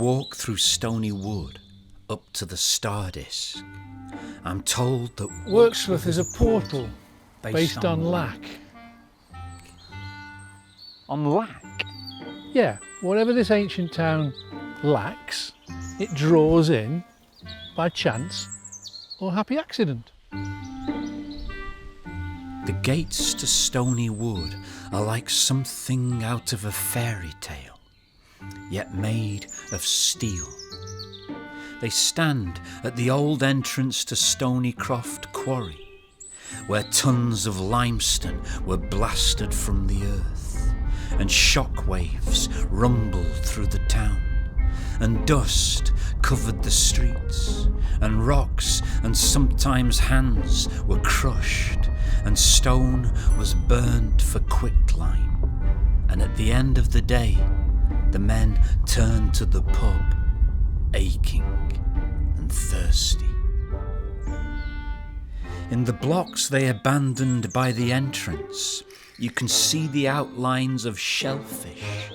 walk through Stoney Wood up to the StarDisc, I'm told that Wirksworth is a portal based on lack. On lack? Yeah, whatever this ancient town lacks, it draws in by chance or happy accident. the gates to Stoney Wood are like something out of a fairy tale, yet made of steel. They stand at the old entrance to Stonycroft quarry, where tons of limestone were blasted from the earth, and shock waves rumbled through the town, and dust covered the streets, and rocks and sometimes hands were crushed, and stone was burned for quicklime. And at the end of the day, the men turned to the pub, aching and thirsty. In the blocks they abandoned by the entrance, you can see the outlines of shellfish,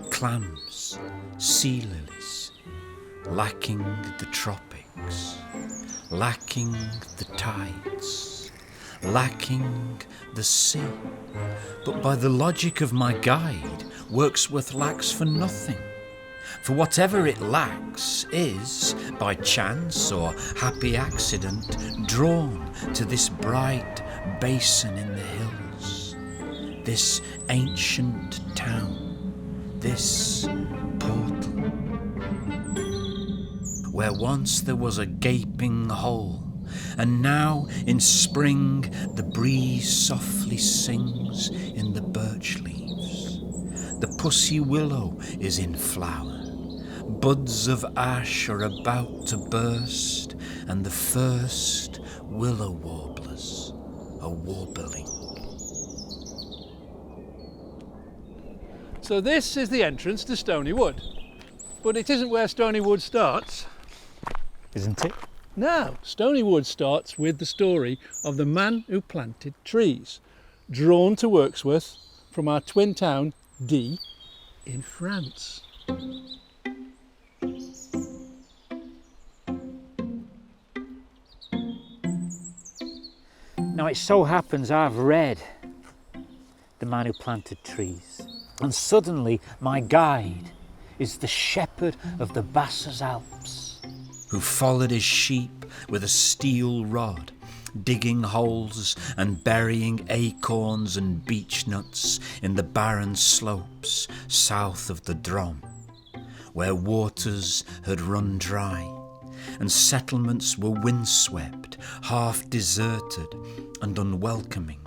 clams, sea lilies, lacking the tropics, lacking the tides, lacking the sea. But by the logic of my guide, Wirksworth lacks for nothing. For whatever it lacks is, by chance or happy accident, drawn to this bright basin in the hills, this ancient town, this portal, where once there was a gaping hole, and now in spring the breeze softly sings in the birch leaves. The pussy willow is in flower, buds of ash are about to burst, and the first willow warblers are warbling. So this is the entrance to Stoney Wood, but it isn't where Stoney Wood starts. Isn't it? No, Stoney Wood starts with the story of the man who planted trees, drawn to Wirksworth from our twin town, D, in France. Now it so happens I've read The Man Who Planted Trees, and suddenly my guide is the shepherd of the Basses Alps, who followed his sheep with a steel rod, digging holes and burying acorns and beech nuts in the barren slopes south of the Drom, where waters had run dry and settlements were windswept, half deserted and unwelcoming,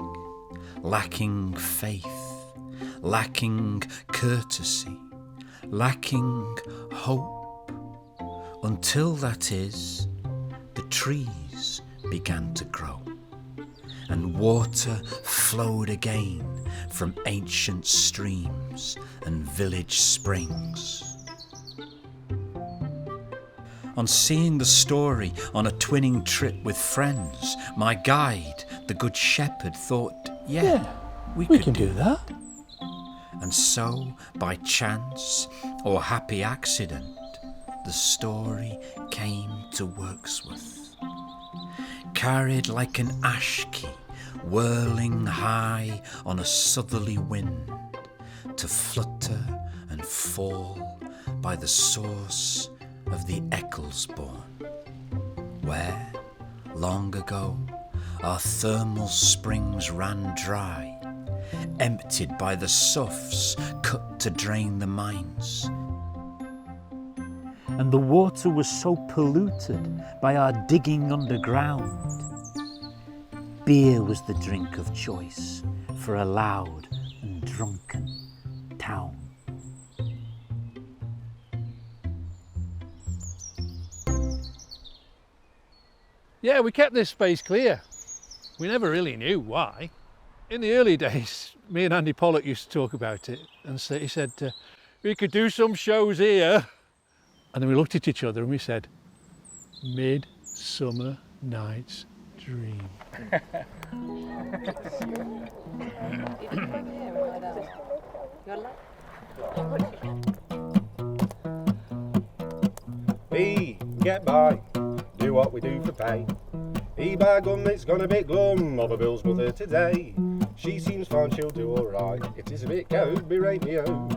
lacking faith, lacking courtesy, lacking hope, until, that is, the trees began to grow, and water flowed again from ancient streams and village springs. On seeing the story on a twinning trip with friends, my guide, the Good Shepherd, thought, yeah, we can do that. And so, by chance or happy accident, the story came to Wirksworth, carried like an ash key, whirling high on a southerly wind, to flutter and fall by the source of the Ecclesbourne, where, long ago, our thermal springs ran dry, emptied by the soughs cut to drain the mines. and the water was so polluted by our digging underground. Beer was the drink of choice for a loud and drunken town. Yeah, we kept this space clear. We never really knew why. In the early days, me and Andy Pollock used to talk about it, and he said, we could do some shows here. And then we looked at each other and we said, Midsummer Night's Dream. Get by, do what we do for pay. By gum, it's gone a bit glum of a Bill's mother today. She seems fine, she'll do alright. It is a bit cold, berate me oh.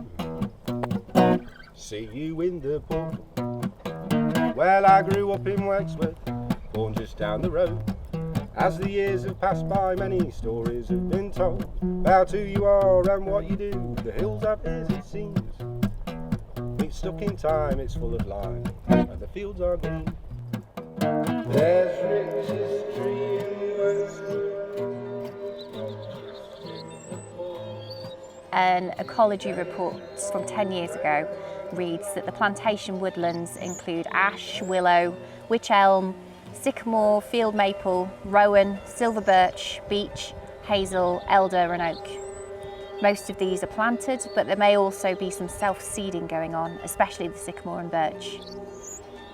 See you in the pub. Well, I grew up in Wirksworth, born just down the road. As the years have passed by, many stories have been told about who you are and what you do. The hills have ears, it seems. It's stuck in time, it's full of life, and the fields are green. There's richest tree in Wirksworth. An ecology report from 10 years ago reads that the plantation woodlands include ash, willow, wych elm, sycamore, field maple, rowan, silver birch, beech, hazel, elder and oak. Most of these are planted, but there may also be some self-seeding going on, especially the sycamore and birch.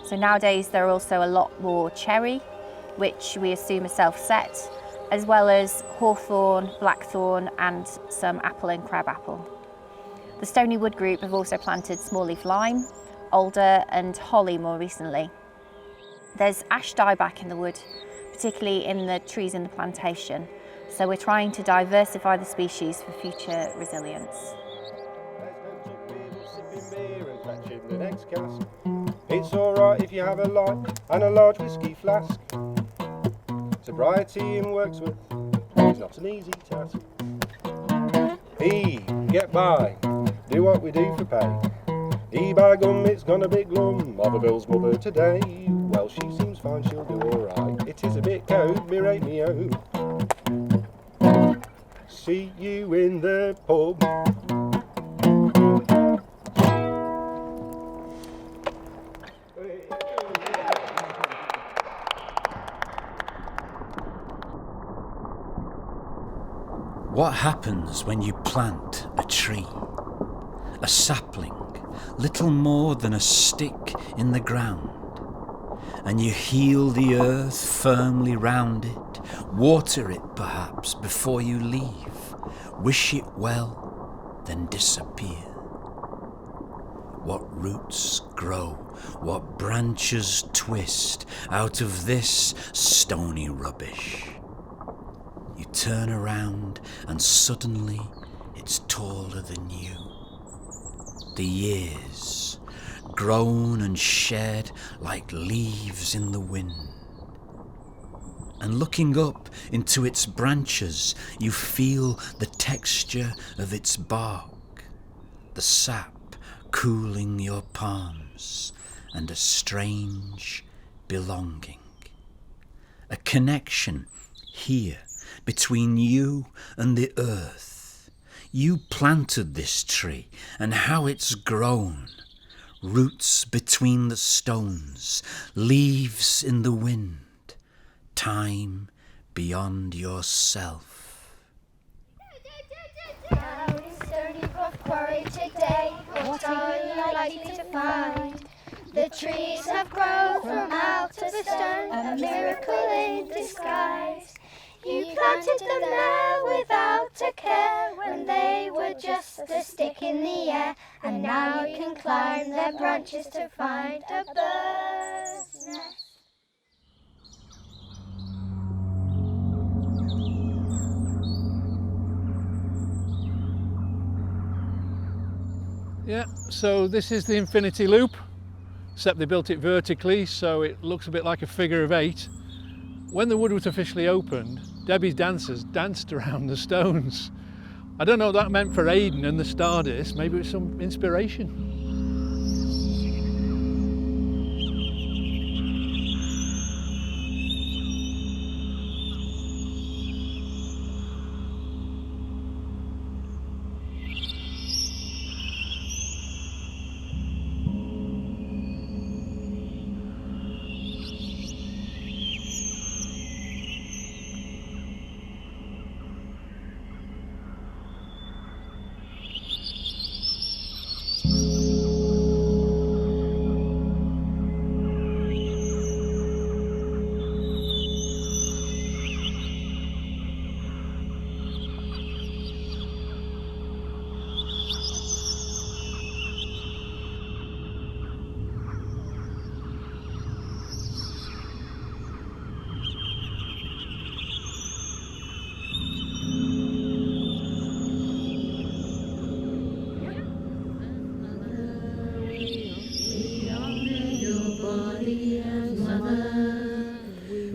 So nowadays there are also a lot more cherry, which we assume are self-set, as well as hawthorn, blackthorn and some apple and crabapple. The Stoney Wood group have also planted small-leaf lime, alder and holly more recently. There's ash dieback in the wood, particularly in the trees in the plantation, so we're trying to diversify the species for future resilience. It's alright if you have a light and a large whiskey flask. Sobriety in Wirksworth is not an easy task. Get by, do what we do for pay. By gum, it's gone a bit glum of a Bill's mother today. Well, she seems fine, she'll do alright. It is a bit cold, berate me oh. See you in the pub. What happens when you plant a tree? A sapling, little more than a stick in the ground, and you heal the earth firmly round it, water it perhaps before you leave, wish it well, then disappear. What roots grow, what branches twist out of this stony rubbish. You turn around and suddenly it's taller than you. The years, grown and shed like leaves in the wind. And looking up into its branches, you feel the texture of its bark, the sap cooling your palms, and a strange belonging. A connection here between you and the earth. You planted this tree, and how it's grown. Roots between the stones, leaves in the wind, time beyond yourself. Down in Stoney Wood quarry today, what are you likely to find? The trees have grown from out of the stone, a miracle in disguise. You planted them there without a care, when they were just a stick in the air, and now you can climb their branches to find a bird's nest. Yeah, so this is the infinity loop, except they built it vertically so it looks a bit like a figure of 8. When the wood was officially opened, Debbie's dancers danced around the stones. I don't know what that meant for Aidan and the StarDisc, maybe it was some inspiration. Daddy and Mother.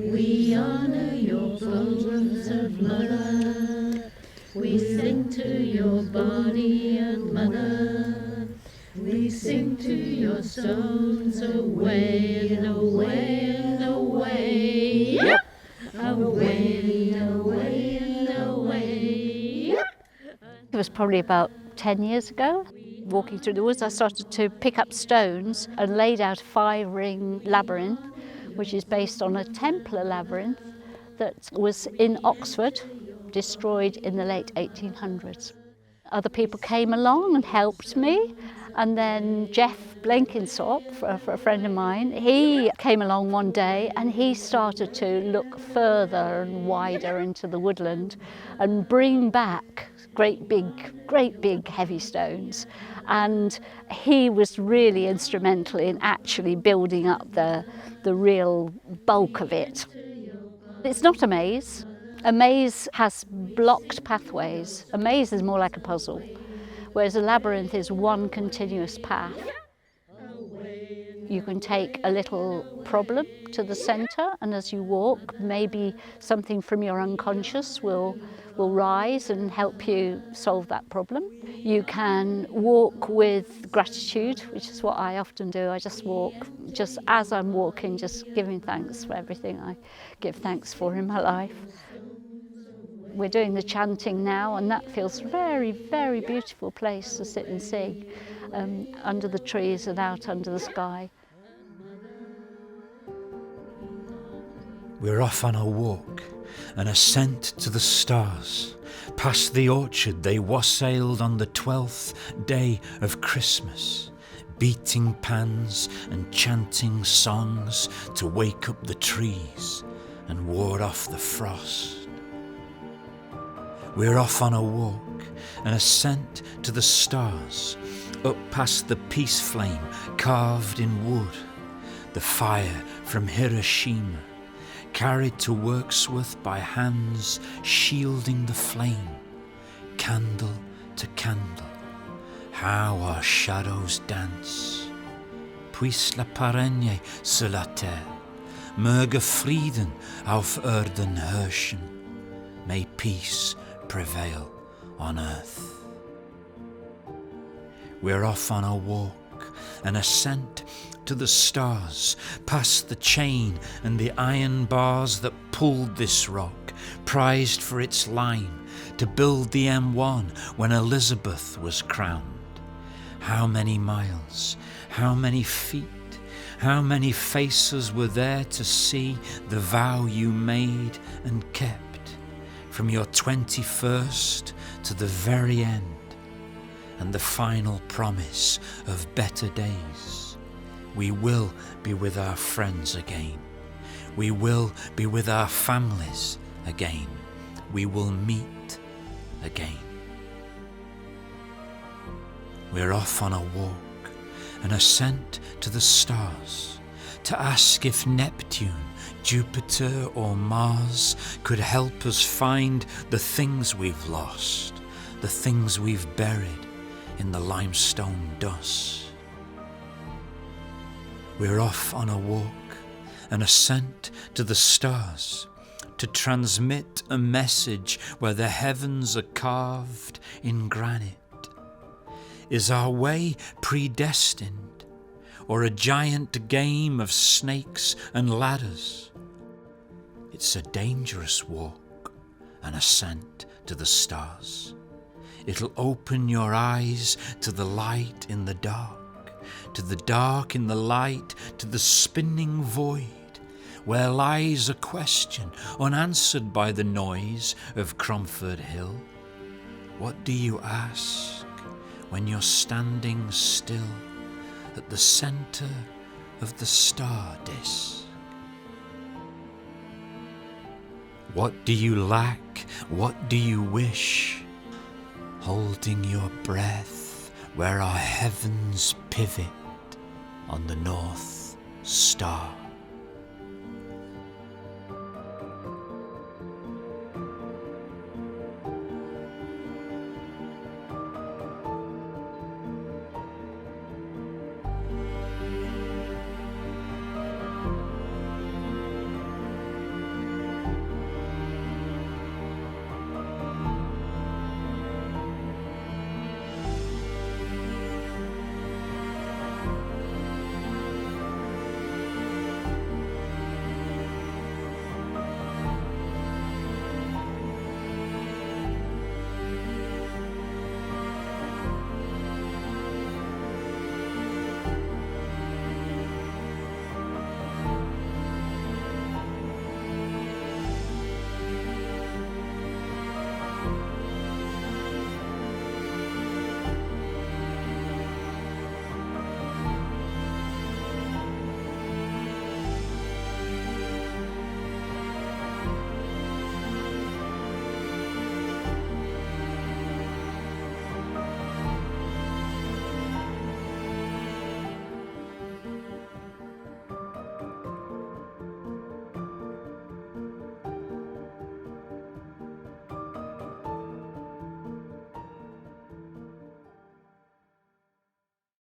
We honour your bones of mother. We sing to your body and mother. We sing to your stones away and away and away. Away and away and away. It was probably about 10 years ago. Walking through the woods, I started to pick up stones and laid out a 5-ring labyrinth, which is based on a Templar labyrinth that was in Oxford, destroyed in the late 1800s. Other people came along and helped me, and then Jeff Blenkinsop, for a friend of mine, he came along one day and he started to look further and wider into the woodland and bring back great big heavy stones. And he was really instrumental in actually building up the real bulk of it. It's not a maze. A maze has blocked pathways. A maze is more like a puzzle, whereas a labyrinth is one continuous path. You can take a little problem to the centre, and as you walk, maybe something from your unconscious will rise and help you solve that problem. You can walk with gratitude, which is what I often do. I just walk, just as I'm walking, just giving thanks for everything I give thanks for in my life. We're doing the chanting now, and that feels a very, very beautiful place to sit and sing, under the trees and out under the sky. We're off on a walk, an ascent to the stars. Past the orchard they wassailed on the 12th day of Christmas, beating pans and chanting songs to wake up the trees and ward off the frost. We're off on a walk, an ascent to the stars, up past the peace flame carved in wood, the fire from Hiroshima, carried to Wirksworth by hands shielding the flame, candle to candle. How our shadows dance. Puis la parenne sur la terre, möge Frieden auf Erden herrschen, may peace prevail on earth. We're off on a walk, an ascent to the stars, past the chain and the iron bars that pulled this rock, prized for its line, to build the M1 when Elizabeth was crowned. How many miles, how many feet, how many faces were there to see the vow you made and kept, from your 21st to the very end, and the final promise of better days. We will be with our friends again. We will be with our families again. We will meet again. We're off on a walk, an ascent to the stars, to ask if Neptune, Jupiter or Mars could help us find the things we've lost, the things we've buried in the limestone dust. We're off on a walk, an ascent to the stars, to transmit a message where the heavens are carved in granite. Is our way predestined, or a giant game of snakes and ladders? It's a dangerous walk, an ascent to the stars. It'll open your eyes to the light in the dark, to the dark in the light, to the spinning void, where lies a question unanswered by the noise of Cromford Hill. What do you ask when you're standing still at the centre of the StarDisc? What do you lack? What do you wish? Holding your breath where our heavens pivot on the North Star.